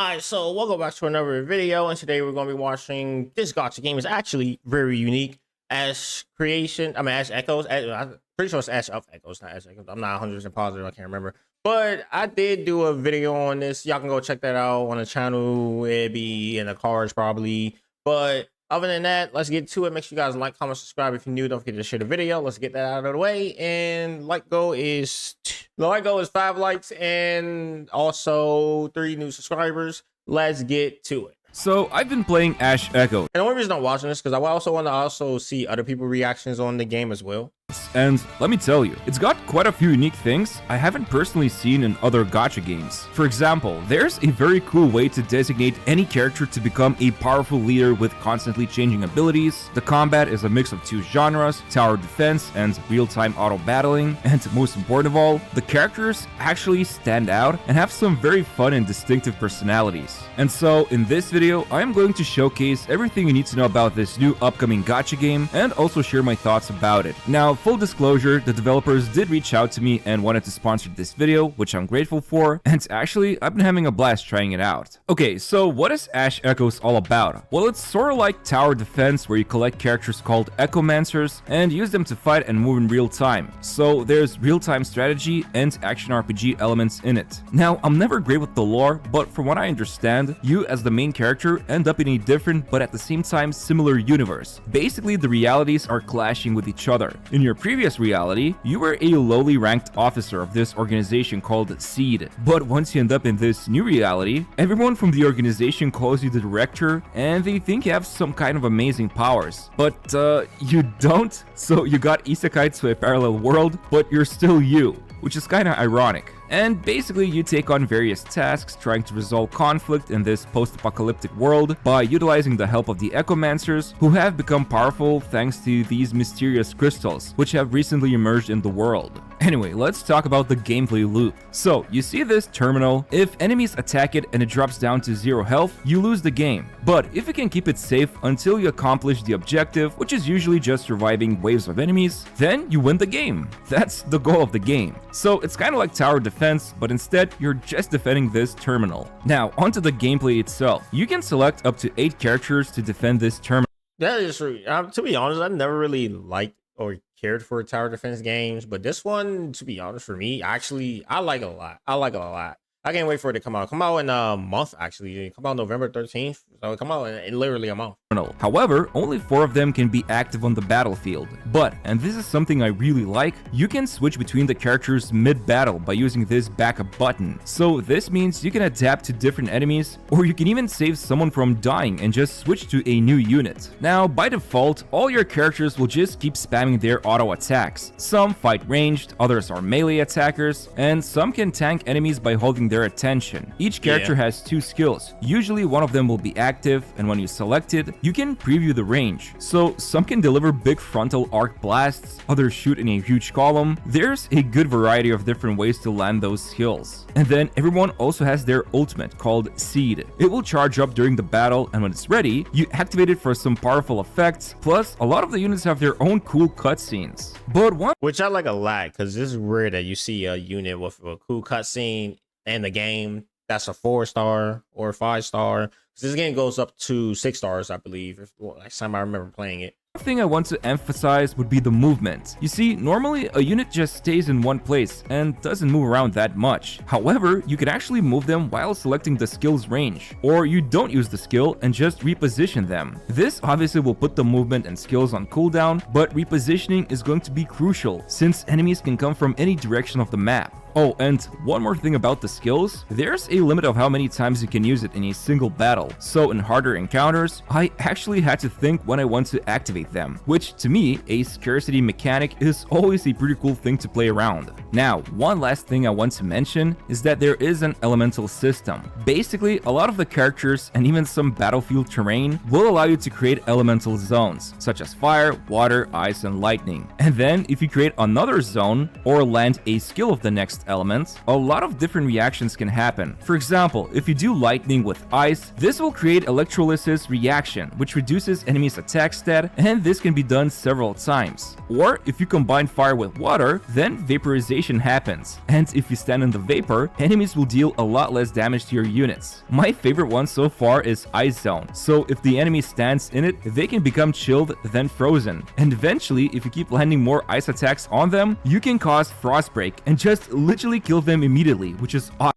Alright, so welcome back to another video, and today we're going to be watching this gacha game. Is actually very unique. Ash Creation, Ash Echoes. I'm pretty sure it's Ash of Echoes, not Ash Echoes. I'm not 100% positive, I can't remember. But I did do a video on this. Y'all can go check that out on the channel. It'll be in the cards probably. But other than that, let's get to it. Make sure you guys like, comment, subscribe if you're new. Don't forget to share the video. Let's get that out of the way. And the like goal is 5 likes and also 3 new subscribers. Let's get to it. So I've been playing Ash Echoes, And the only reason I'm watching this because I also want to see other people's reactions on the game as well. and let me tell you, it's got quite a few unique things I haven't personally seen in other gacha games. For example, there's a very cool way to designate any character to become a powerful leader with constantly changing abilities. The combat is a mix of 2 genres, tower defense and real-time auto battling, and most important of all, the characters actually stand out and have some very fun and distinctive personalities. And so in this video, I am going to showcase everything you need to know about this new upcoming gacha game and also share my thoughts about it. Now, full disclosure, the developers did reach out to me and wanted to sponsor this video, which I'm grateful for, and actually, I've been having a blast trying it out. Okay, so what is Ash Echoes all about? Well, it's sort of like tower defense where you collect characters called Echomancers and use them to fight and move in real time. So there's real-time strategy and action RPG elements in it. Now, I'm never great with the lore, but from what I understand, you as the main character end up in a different but at the same time similar universe. Basically, the realities are clashing with each other. In your previous reality, you were a lowly ranked officer of this organization called SEED. But once you end up in this new reality, everyone from the organization calls you the director and they think you have some kind of amazing powers. But you don't, so you got isekai to a parallel world, but you're still you, which is kinda ironic. And basically, you take on various tasks trying to resolve conflict in this post-apocalyptic world by utilizing the help of the Echomancers, who have become powerful thanks to these mysterious crystals, which have recently emerged in the world. Anyway, let's talk about the gameplay loop. So, you see this terminal. If enemies attack it and it drops down to 0 health, you lose the game. But if you can keep it safe until you accomplish the objective, which is usually just surviving waves of enemies, then you win the game. That's the goal of the game. So, it's kind of like tower defense, but instead, you're just defending this terminal. Now, onto the gameplay itself. You can select up to 8 characters to defend this terminal. That is true. To be honest, I never really liked or cared for tower defense games, but this one, to be honest, for me, actually, I like it a lot. I can't wait for it to come out. Come out in a month, actually. Come out November 13th. So come out in literally a month. However, only 4 of them can be active on the battlefield. But, and this is something I really like, you can switch between the characters mid-battle by using this backup button. So this means you can adapt to different enemies, or you can even save someone from dying and just switch to a new unit. Now, by default, all your characters will just keep spamming their auto attacks. Some fight ranged, others are melee attackers, and some can tank enemies by holding their attention. Each character has 2 skills. Usually one of them will be active, and when you select it, you can preview the range. So some can deliver big frontal arc blasts, others shoot in a huge column. There's a good variety of different ways to land those skills. And then everyone also has their ultimate called Seed. It will charge up during the battle, and when it's ready, you activate it for some powerful effects. Plus, a lot of the units have their own cool cutscenes. But one Which I like a lot, because this is rare that you see a unit with a cool cutscene in the game that's a 4-star or 5-star. This game goes up to 6 stars, I believe. Last time I remember playing it. One thing I want to emphasize would be the movement. You see, normally a unit just stays in one place and doesn't move around that much. However, you can actually move them while selecting the skill's range, or you don't use the skill and just reposition them. This obviously will put the movement and skills on cooldown, but repositioning is going to be crucial since enemies can come from any direction of the map. Oh, and one more thing about the skills, there's a limit of how many times you can use it in a single battle. So in harder encounters, I actually had to think when I want to activate them, which to me, a scarcity mechanic is always a pretty cool thing to play around. Now, one last thing I want to mention is that there is an elemental system. Basically, a lot of the characters and even some battlefield terrain will allow you to create elemental zones, such as fire, water, ice, and lightning. And then if you create another zone or land a skill of the next most elements, a lot of different reactions can happen. For example, if you do lightning with ice, this will create electrolysis reaction, which reduces enemies' attack stat, and this can be done several times. Or if you combine fire with water, then vaporization happens, and if you stand in the vapor, enemies will deal a lot less damage to your units. My favorite one so far is Ice Zone, so if the enemy stands in it, they can become chilled then frozen, and eventually if you keep landing more ice attacks on them, you can cause Frostbreak and just literally kill them immediately, which is awesome.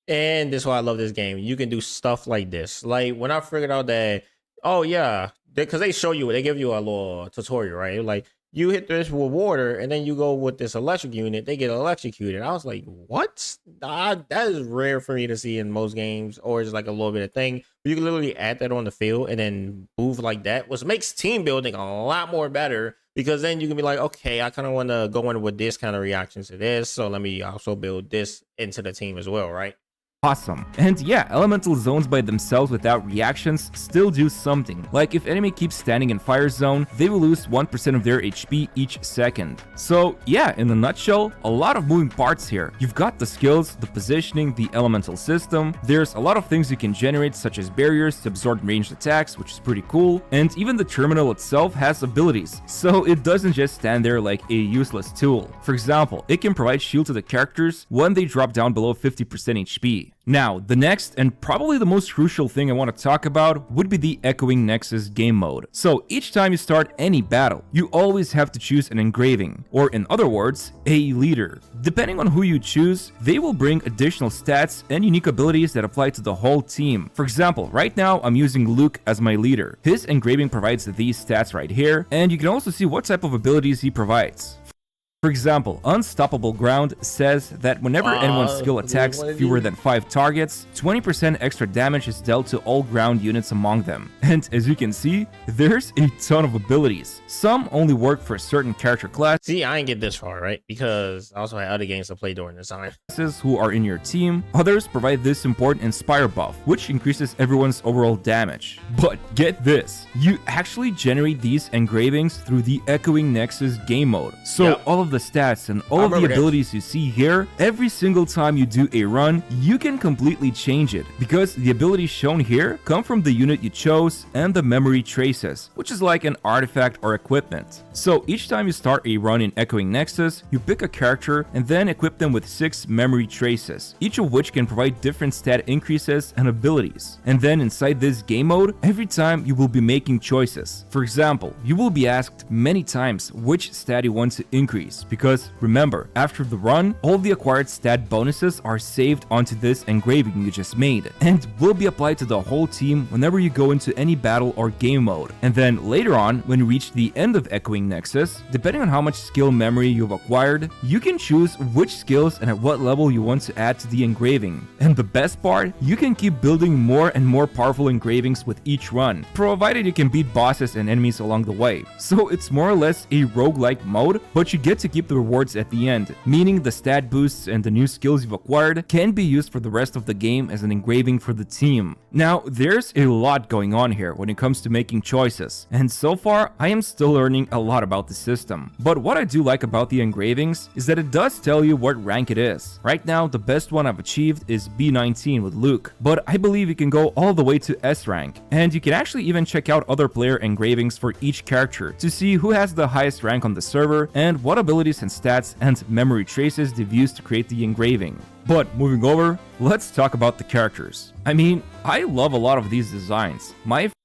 And this is why I love this game. You can do stuff like this. Like when I figured out that, oh yeah, because they show you, they give you a little tutorial, right? Like you hit this with water and then you go with this electric unit, they get electrocuted. I was like, what? That is rare for me to see in most games, or it's like a little bit of thing. You can literally add that on the field and then move like that, which makes team building a lot more better, because then you can be like, okay, I kind of want to go in with this kind of reaction to this, so let me also build this into the team as well, right? Awesome. And yeah, elemental zones by themselves without reactions still do something. Like if enemy keeps standing in fire zone, they will lose 1% of their HP each second. So yeah, in a nutshell, a lot of moving parts here. You've got the skills, the positioning, the elemental system. There's a lot of things you can generate, such as barriers to absorb ranged attacks, which is pretty cool. And even the terminal itself has abilities, so it doesn't just stand there like a useless tool. For example, it can provide shield to the characters when they drop down below 50% HP. Now, the next and probably the most crucial thing I want to talk about would be the Echoing Nexus game mode. So each time you start any battle, you always have to choose an engraving, or in other words, a leader. Depending on who you choose, they will bring additional stats and unique abilities that apply to the whole team. For example, right now I'm using Luke as my leader. His engraving provides these stats right here, and you can also see what type of abilities he provides. For example, Unstoppable Ground says that whenever anyone's skill attacks fewer than 5 targets, 20% extra damage is dealt to all ground units among them. And as you can see, there's a ton of abilities. Some only work for a certain character class. See, I didn't get this far, right? Because I also had other games to play during this time. Who are in your team. Others provide this important Inspire buff, which increases everyone's overall damage. But get this, you actually generate these engravings through the Echoing Nexus game mode. So all of the stats and all of the abilities you see here, every single time you do a run, you can completely change it, because the abilities shown here come from the unit you chose and the memory traces, which is like an artifact or equipment. So each time you start a run in Echoing Nexus, you pick a character and then equip them with 6 memory traces, each of which can provide different stat increases and abilities. And then inside this game mode, every time you will be making choices. For example, you will be asked many times which stat you want to increase, because remember, after the run, all the acquired stat bonuses are saved onto this engraving you just made, and will be applied to the whole team whenever you go into any battle or game mode. And then later on, when you reach the end of Echoing Nexus, depending on how much skill memory you've acquired, you can choose which skills and at what level you want to add to the engraving. And the best part, you can keep building more and more powerful engravings with each run, provided you can beat bosses and enemies along the way. So it's more or less a roguelike mode, but you get to keep the rewards at the end, meaning the stat boosts and the new skills you've acquired can be used for the rest of the game as an engraving for the team. Now, there's a lot going on here when it comes to making choices, and so far, I am still learning a lot about the system. But what I do like about the engravings is that it does tell you what rank it is. Right now, the best one I've achieved is B19 with Luke, but I believe you can go all the way to S rank, and you can actually even check out other player engravings for each character to see who has the highest rank on the server and what abilities and stats and memory traces they've used to create the engraving. But moving over, let's talk about the characters. I mean, I love a lot of these designs.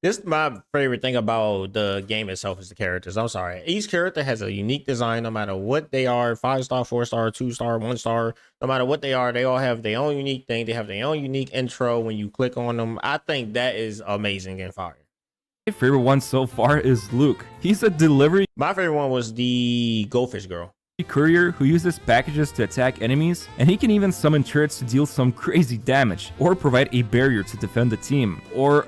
This is my favorite thing about the game itself is the characters. I'm sorry. Each character has a unique design, no matter what they are, 5-star, 4-star, 2-star, 1-star, no matter what they are, they all have their own unique thing. They have their own unique intro when you click on them. I think that is amazing and fire. My favorite one so far is Luke. He's a delivery. My favorite one was the Goldfish Girl. Courier who uses packages to attack enemies, and he can even summon turrets to deal some crazy damage, or provide a barrier to defend the team. Or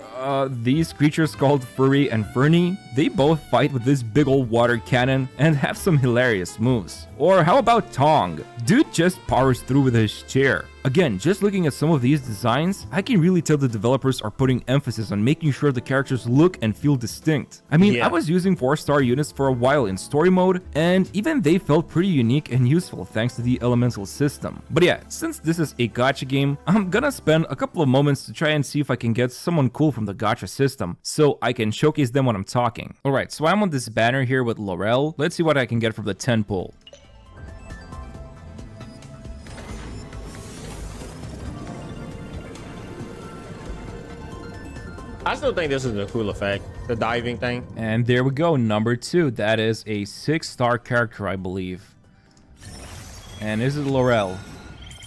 these creatures called Furry and Fernie, they both fight with this big old water cannon and have some hilarious moves. Or how about Tong? Dude just powers through with his chair. Again, just looking at some of these designs, I can really tell the developers are putting emphasis on making sure the characters look and feel distinct. I mean, I was using 4-star units for a while in story mode, and even they felt pretty unique and useful thanks to the elemental system. But yeah, since this is a gacha game, I'm gonna spend a couple of moments to try and see if I can get someone cool from the gacha system, so I can showcase them when I'm talking. Alright, so I'm on this banner here with Laurel. Let's see what I can get from the 10 pull. I still think this is a cool effect, the diving thing. And there we go, number 2. That is a 6-star character, I believe. And is it Laurel?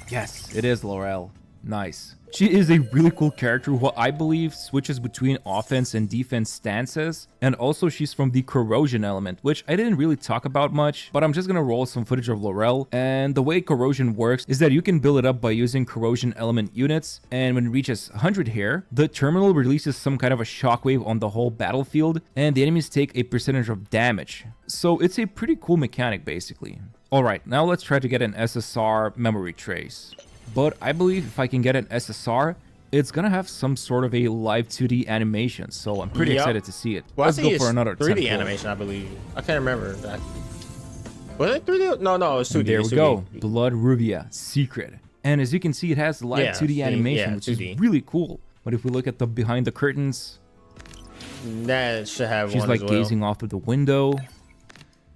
Yes, it is Laurel. Nice. She is a really cool character who I believe switches between offense and defense stances, and also she's from the corrosion element, which I didn't really talk about much, but I'm just gonna roll some footage of Laurel. And the way corrosion works is that you can build it up by using corrosion element units, and when it reaches 100 here, the terminal releases some kind of a shockwave on the whole battlefield, and the enemies take a percentage of damage. So it's a pretty cool mechanic basically. Alright, now let's try to get an SSR memory trace. But I believe if I can get an SSR, it's gonna have some sort of a live 2D animation, so I'm pretty excited to see it. Well, let's go for another 3D animation, I believe. I can't remember that. Was it 3D? No, it's 2D. And there we go. Blood Rubia Secret. And as you can see, it has live 2D animation, which 2D. Is really cool. But if we look at the behind the curtains, that should have she's one like as well. Gazing off of the window.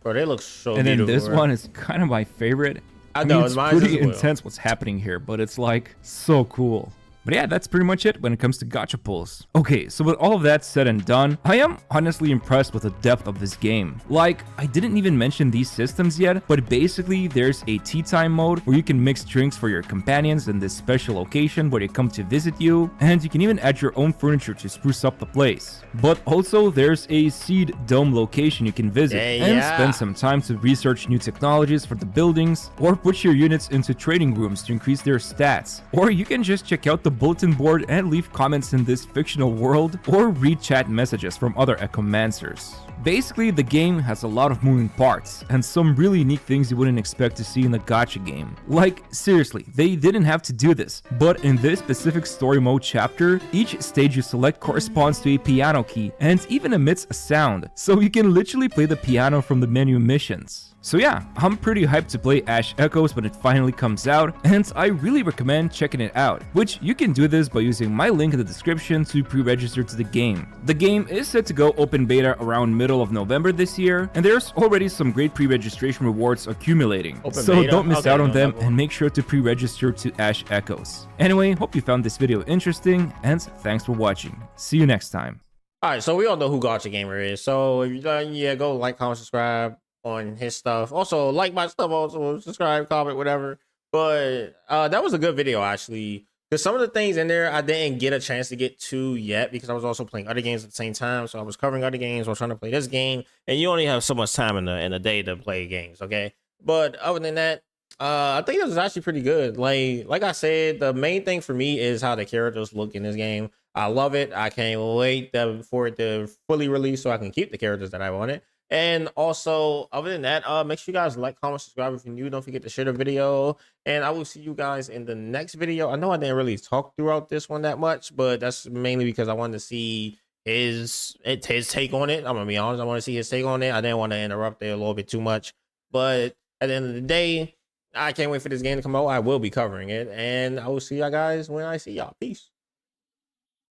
Bro, they look so and beautiful. And then this one is kind of my favorite. I know, it's pretty intense what's happening here, but it's like so cool. But yeah, that's pretty much it when it comes to gacha pulls. Okay, so with all of that said and done, I am honestly impressed with the depth of this game. Like, I didn't even mention these systems yet, but basically there's a tea time mode where you can mix drinks for your companions in this special location where they come to visit you, and you can even add your own furniture to spruce up the place. But also there's a seed dome location you can visit and spend some time to research new technologies for the buildings, or put your units into training rooms to increase their stats, or you can just check out the bulletin board and leave comments in this fictional world, or read chat messages from other Echomancers. Basically, the game has a lot of moving parts, and some really unique things you wouldn't expect to see in a gacha game. Like, seriously, they didn't have to do this, but in this specific story mode chapter, each stage you select corresponds to a piano key, and even emits a sound, so you can literally play the piano from the menu missions. So yeah, I'm pretty hyped to play Ash Echoes when it finally comes out, and I really recommend checking it out, which you can do this by using my link in the description to pre-register to the game. The game is set to go open beta around middle of November this year, and there's already some great pre-registration rewards accumulating, so don't miss out on them and make sure to pre-register to Ash Echoes. Anyway, hope you found this video interesting, and thanks for watching. See you next time. Alright, so we all know who Gacha Gamer is, so if you're done, yeah, go like, comment, subscribe on his stuff. Also like my stuff, also subscribe, comment, whatever. But that was a good video actually, because some of the things in there I didn't get a chance to get to yet because I was also playing other games at the same time. So I was covering other games, I was trying to play this game, and you only have so much time in the day to play games, okay? But other than that, I think this is actually pretty good. Like I said, the main thing for me is how the characters look in this game. I love it. I can't wait for it to fully release so I can keep the characters that I wanted. And also, other than that, make sure you guys like, comment, subscribe if you're new. Don't forget to share the video, and I will see you guys in the next video. I know I didn't really talk throughout this one that much, but that's mainly because I wanted to see his take on it. I'm gonna be honest, I want to see his take on it. I didn't want to interrupt it a little bit too much, but at the end of the day, I can't wait for this game to come out. I will be covering it, and I will see y'all guys when I see y'all. Peace.